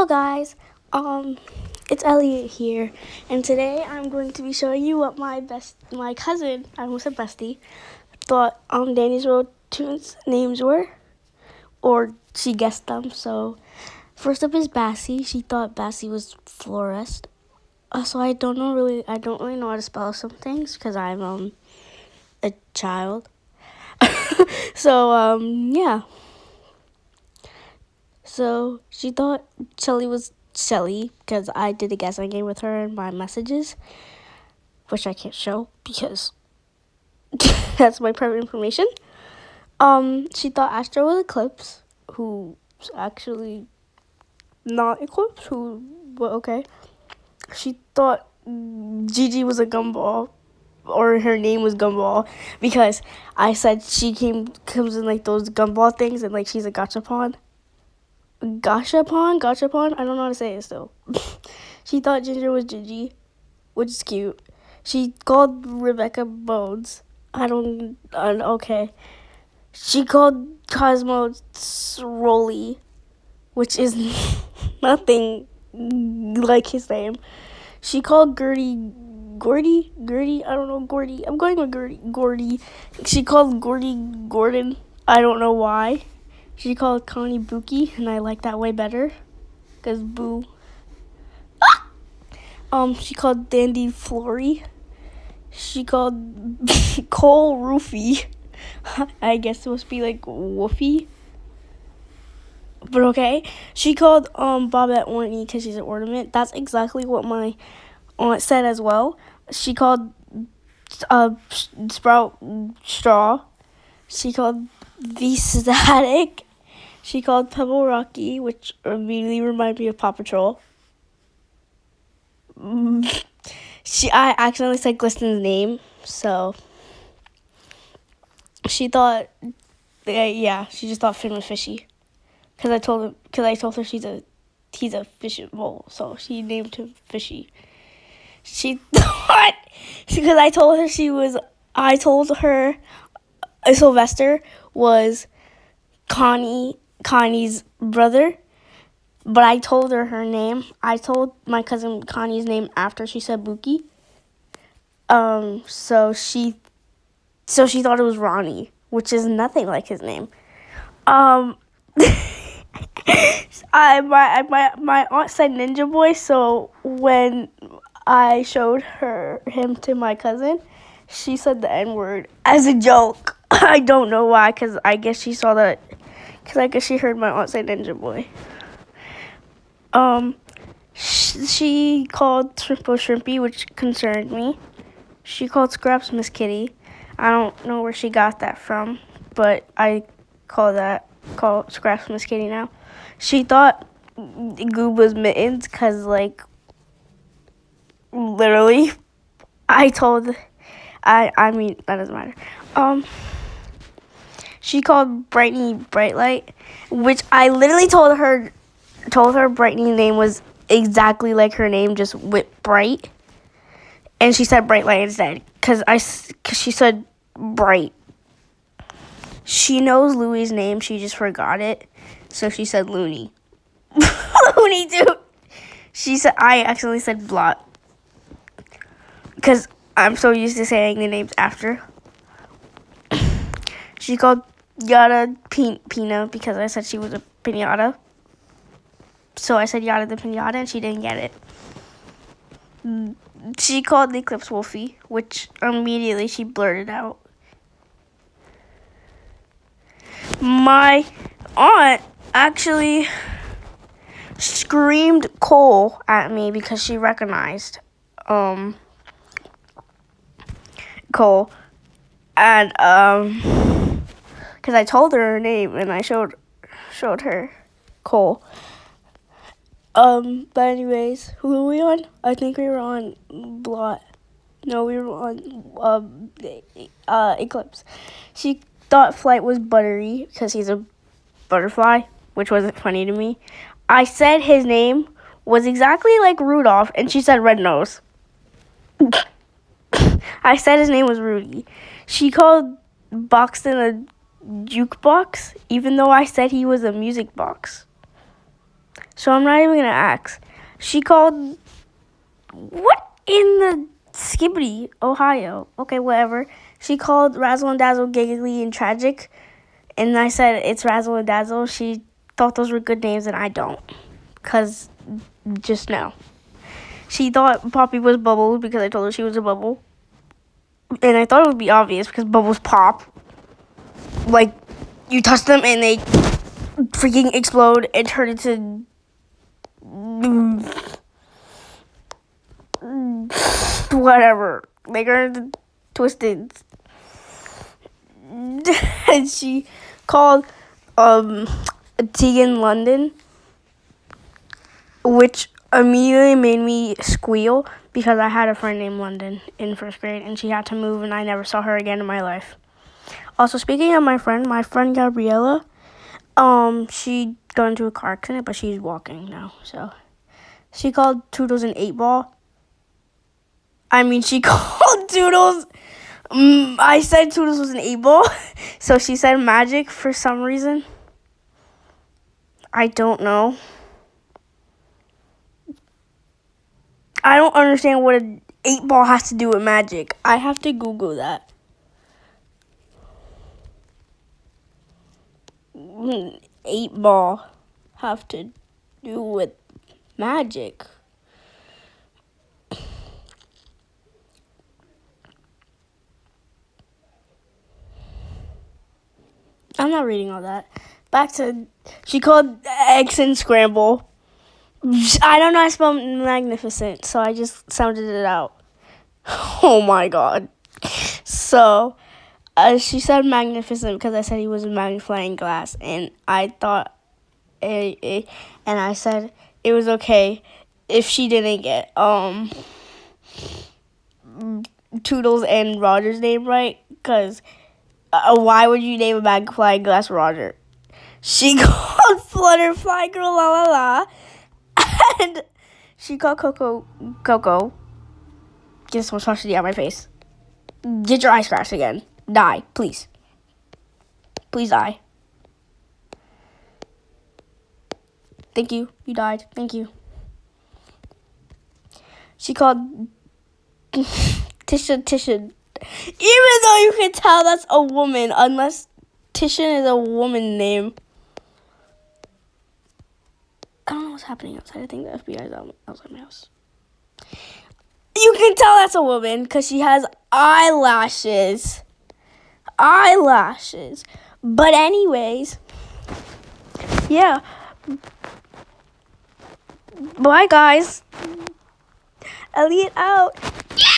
Hello guys, it's Elliot here, and today I'm going to be showing you what my cousin, I almost said bestie, thought Danny's Road Toons names were, or she guessed them. So first up is Bassie. She thought Bassie was florist. So I don't really know how to spell some things because I'm a child. So yeah. So she thought Shelly was Shelly because I did a guessing game with her in my messages, which I can't show because that's my private information. She thought Astro was Eclipse, who's actually not Eclipse, but okay. She thought Gigi was a gumball, or her name was Gumball, because I said she comes in like those gumball things and like she's a gachapon. Gachapon. I don't know how to say it still. She thought Ginger was Gigi, which is cute. She called Rebecca Bones. Okay. She called Cosmo Rolly, which is nothing like his name. She called Gordy. I don't know, Gordy. I'm going with Gordy. She called Gordy Gordon. I don't know why. She called Connie Buki, and I like that way better, because boo. She called Dandy Flory. She called Cole Roofy. I guess it must be like Woofy. But okay. She called Bobette Orney because she's an ornament. That's exactly what my aunt said as well. She called Sprout Straw. She called V Static. She called Pebble Rocky, which immediately reminded me of Paw Patrol. I accidentally said Glisten's name, so she thought, she just thought Finn was fishy, because I told her he's a fish bowl, so she named him Fishy. She thought, because I told her Sylvester was Connie's brother, but I told her name. I told my cousin Connie's name after she said Buki. So she thought it was Ronnie, which is nothing like his name. My aunt said Ninja Boy, so when I showed him to my cousin, she said the N-word as a joke. I don't know why, because I guess she saw that. Because I guess she heard my aunt say Ninja Boy. She called Shrimpo Shrimpy, which concerned me. She called Scraps Miss Kitty. I don't know where she got that from, but I call Scraps Miss Kitty now. She thought Goob was Mittens, because, like, literally, I mean, that doesn't matter. She called Brightney Brightlight, which I literally told her Brightney's name was exactly like her name, just with bright. And she said Brightlight instead, because she said bright. She knows Louie's name, she just forgot it, so she said Looney. Looney, dude. She said, I accidentally said Blot, because I'm so used to saying the names after. She called Yada Pina because I said she was a pinata. So I said Yada the pinata, and she didn't get it. She called the Eclipse Wolfie, which immediately she blurted out. My aunt actually screamed Cole at me because she recognized Cole, and because I told her name and I showed her Cole. But anyways, who were we on? I think we were on Blot. No, we were on Eclipse. She thought Flight was Buttery because he's a butterfly, which wasn't funny to me. I said his name was exactly like Rudolph, and she said Red Nose. I said his name was Rudy. She called Boxton a jukebox, even though I said he was a music box. So I'm not even gonna ask. She called, what in the skibbity, Ohio? Okay, whatever. She called Razzle and Dazzle Giggly and Tragic, and I said it's Razzle and Dazzle. She thought those were good names, and I don't, cause just no. She thought Poppy was Bubbles because I told her she was a bubble, and I thought it would be obvious because bubbles pop. Like, you touch them and they freaking explode and turn into whatever. They turn into twisted. And she called Tegan London, which immediately made me squeal because I had a friend named London in first grade and she had to move and I never saw her again in my life. Also, speaking of my friend Gabriella, she got into a car accident, but she's walking now. So she called Toodles an 8-ball. I mean, she called Toodles. I said Toodles was an 8-ball, so she said magic for some reason. I don't know. I don't understand what an 8-ball has to do with magic. I have to Google that. 8-ball have to do with magic? I'm not reading all that. Back to, she called eggs and scramble. I don't know how to spell magnificent, so I just sounded it out. Oh my god. So, she said magnificent because I said he was a magnifying glass, and I thought, and I said it was okay if she didn't get Toodles and Roger's name right, because why would you name a magnifying glass Roger? She called Flutterfly Girl La La La, and she called Coco. Get some toxicity out of my face. Get your eye scratched again. Die, please. Please die. Thank you. You died. Thank you. She called Tisha. Even though you can tell that's a woman, unless Tisha is a woman name. I don't know what's happening outside. I think the FBI is outside my house. You can tell that's a woman because she has eyelashes. But anyways, yeah. Bye, guys. Elliot out.